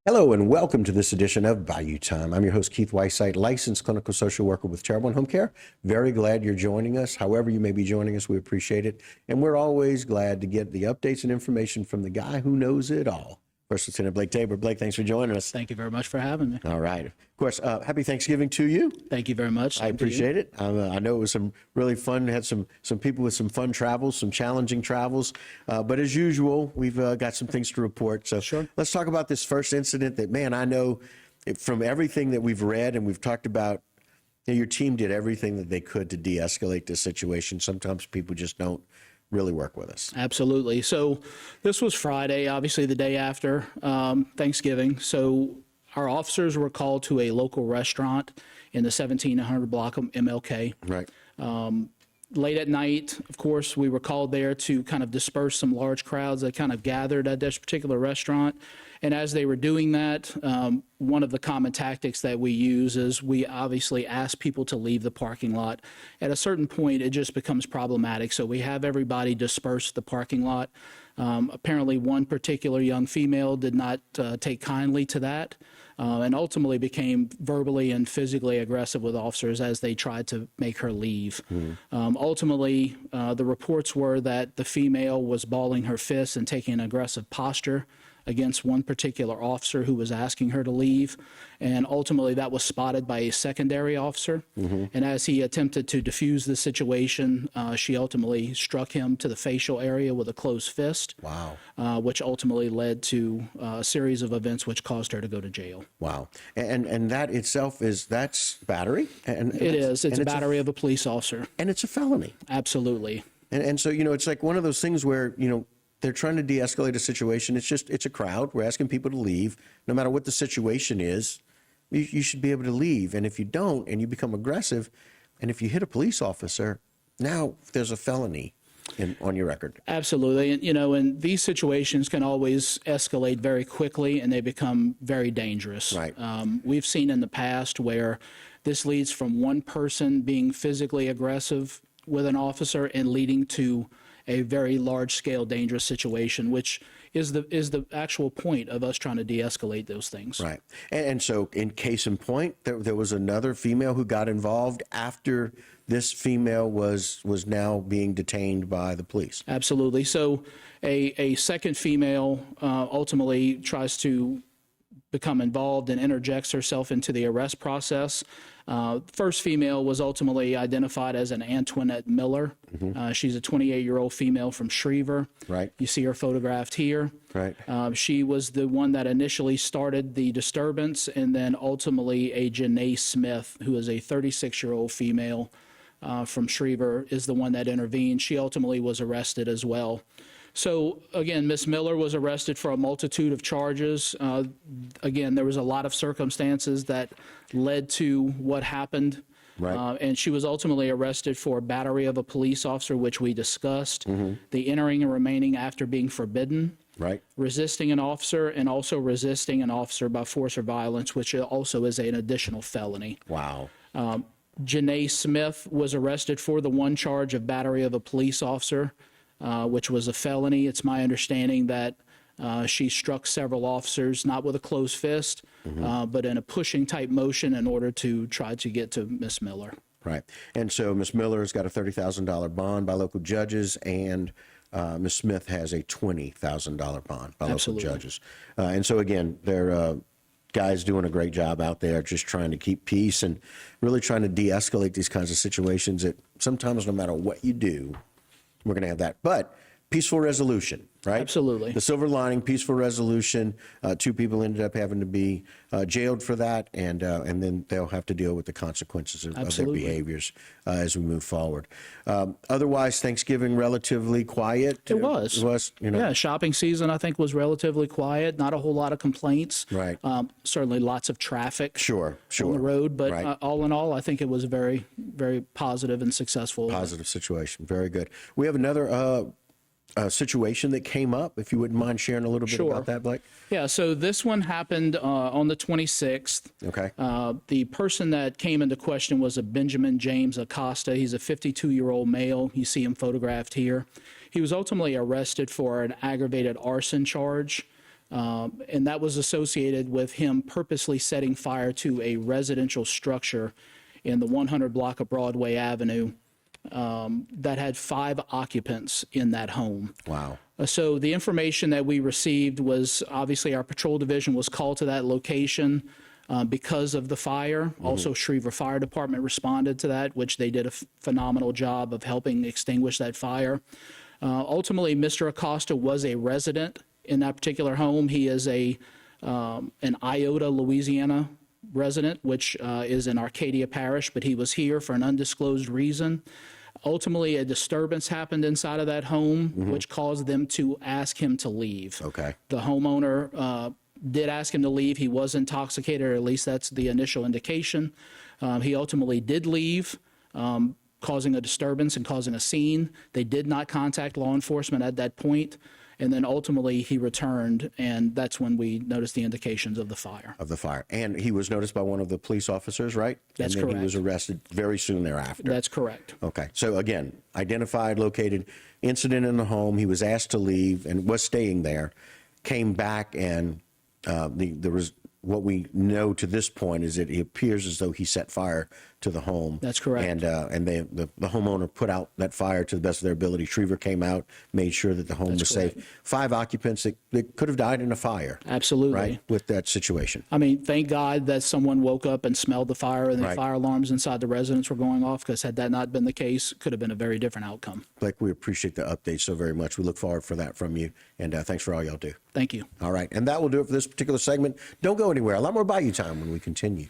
Hello and welcome to this edition of Bayou Time. I'm your host, Keith Whiteside, licensed clinical social worker with Charitable and Home Care. Very glad you're joining us. However you may be joining us, we appreciate it. And we're always glad to get the updates and information from the guy who knows it all. First Lieutenant Blake Tabor. Blake, thanks for joining us. Thank you very much for having me. All right. Of course, happy Thanksgiving to you. Thank you very much. I appreciate it. I know it was some really fun. Had some people with some fun travels, some challenging travels. But as usual, we've got some things to report. So Sure. Let's talk about this first incident that, man, I know from everything that we've read and we've talked about, your team did everything that they could to de-escalate this situation. Sometimes people just don't really work with us. Absolutely. So this was Friday, obviously the day after Thanksgiving. So our officers were called to a local restaurant in the 1700 block of MLK. Right. Late at night, of course, we were called there to kind of disperse some large crowds that kind of gathered at this particular restaurant. And as they were doing that, one of the common tactics that we use is we obviously ask people to leave the parking lot. At a certain point, it just becomes problematic. So we have everybody disperse the parking lot. Apparently, one particular young female did not take kindly to that. And ultimately became verbally and physically aggressive with officers as they tried to make her leave. Ultimately, the reports were that the female was balling her fists and taking an aggressive posture against one particular officer who was asking her to leave. And ultimately that was spotted by a secondary officer. And as he attempted to defuse the situation, she ultimately struck him to the facial area with a closed fist. Wow. Which ultimately led to a series of events which caused her to go to jail. Wow. And that itself that's battery. And It is. It's a battery of a police officer. And it's a felony. Absolutely. And so, it's like one of those things where, they're trying to de-escalate a situation. It's a crowd. We're asking people to leave. No matter what the situation is, you should be able to leave. And if you don't, and you become aggressive, and if you hit a police officer, now there's a felony on your record. Absolutely. And, and these situations can always escalate very quickly, and they become very dangerous. Right. We've seen in the past where this leads from one person being physically aggressive with an officer and leading to a very large-scale dangerous situation, which is the actual point of us trying to de-escalate those things. Right. And so in case in point, there was another female who got involved after this female was now being detained by the police. Absolutely. So a second female ultimately tries to become involved and interjects herself into the arrest process. First female was ultimately identified as an Antoinette Miller. She's a 28-year-old female from Schriever. Right. You see her photographed here. Right. She was the one that initially started the disturbance, and then ultimately a Janae Smith, who is a 36-year-old female from Schriever, is the one that intervened. She ultimately was arrested as well. So, again, Ms. Miller was arrested for a multitude of charges. Again, there was a lot of circumstances that led to what happened. Right. And she was ultimately arrested for battery of a police officer, which we discussed, the entering and remaining after being forbidden, Right. resisting an officer, and also resisting an officer by force or violence, which also is an additional felony. Wow. Janae Smith was arrested for the one charge of battery of a police officer, which was a felony. It's my understanding that she struck several officers, not with a closed fist, but in a pushing type motion in order to try to get to Miss Miller. Right. And so Ms. Miller has got a $30,000 bond by local judges, and Ms. Smith has a $20,000 bond by Absolutely. local judges. And so, again, they're guys doing a great job out there just trying to keep peace and really trying to de-escalate these kinds of situations that sometimes no matter what you do, we're going to have that. But peaceful resolution, right? Absolutely. The silver lining, peaceful resolution. Two people ended up having to be jailed for that, and then they'll have to deal with the consequences of their behaviors as we move forward. Otherwise, Thanksgiving relatively quiet. It was. It was, Yeah, shopping season, I think, was relatively quiet. Not a whole lot of complaints. Right. Certainly lots of traffic Sure. on the road. But Right. all in all, I think it was a very, very positive and successful. Positive situation. Very good. We have another situation that came up, if you wouldn't mind sharing a little bit Sure. about that, Blake. Yeah, so this one happened on the 26th. Okay. The person that came into question was a Benjamin James Acosta. He's a 52-year-old male. You see him photographed here. He was ultimately arrested for an aggravated arson charge. And that was associated with him purposely setting fire to a residential structure in the 100 block of Broadway Avenue that had 5 occupants in that home. Wow. So the information that we received was, obviously our patrol division was called to that location because of the fire. Also, Schriever Fire Department responded to that, which they did a phenomenal job of helping extinguish that fire. Ultimately, Mr. Acosta was a resident in that particular home. He is an Iota, Louisiana resident, which is in Arcadia Parish, but he was here for an undisclosed reason. Ultimately, a disturbance happened inside of that home, which caused them to ask him to leave. Okay. The homeowner did ask him to leave. He was intoxicated, or at least that's the initial indication. He ultimately did leave, causing a disturbance and causing a scene. They did not contact law enforcement at that point. And then ultimately he returned, and that's when we noticed the indications of the fire. And he was noticed by one of the police officers, right? That's and then correct. He was arrested very soon thereafter. That's correct. Okay. So again, identified, located, incident in the home. He was asked to leave and was staying there, came back, and there was, what we know to this point is that it appears as though he set fire to the home. That's correct. And the homeowner put out that fire to the best of their ability. Schriever came out, made sure that the home was safe. 5 occupants that could have died in a fire. Absolutely. Right, with that situation. I mean, thank God that someone woke up and smelled the fire, and the fire alarms inside the residence were going off, because had that not been the case, it could have been a very different outcome. Blake, we appreciate the update so very much. We look forward for that from you, and thanks for all y'all do. Thank you. All right, and that will do it for this particular segment. Don't go anywhere. A lot more Bayou time when we continue.